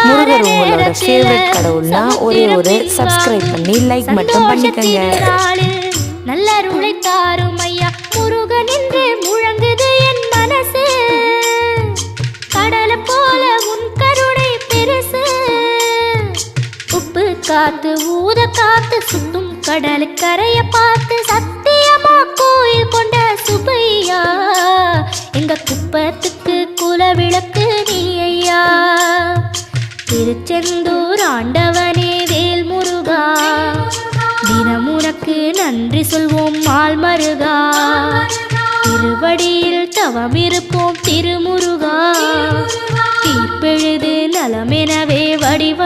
முருகர் உங்களோட ஃபேவரட் கடவுள்னா ஒரு சப்ஸ்கிரைப் பண்ணி லைக் மட்டும் பண்ணிக்கங்க. நல்லருளை தாரும் ஐயா முருகன் என்று முழங்குது என் மனசு. கடலை போல உன் கருணை பெருசு. உப்பு காத்து ஊத காத்து சுத்தும் கடலு கரைய பார்த்து சத்தியமா கோயில் கொண்ட சுபையா. எங்க குப்பத்துக்கு குலவிளக்கு நீ ஐயா. திருச்செந்தூர் ஆண்டவனே வேல் முருகா, தினம் உனக்கு நன்றி சொல்வோம் மால் மருகா. திருவடியில் தவம் இருப்போம் திருமுருகா. தீர்ப்பெழுது நலமெனவே வடிவ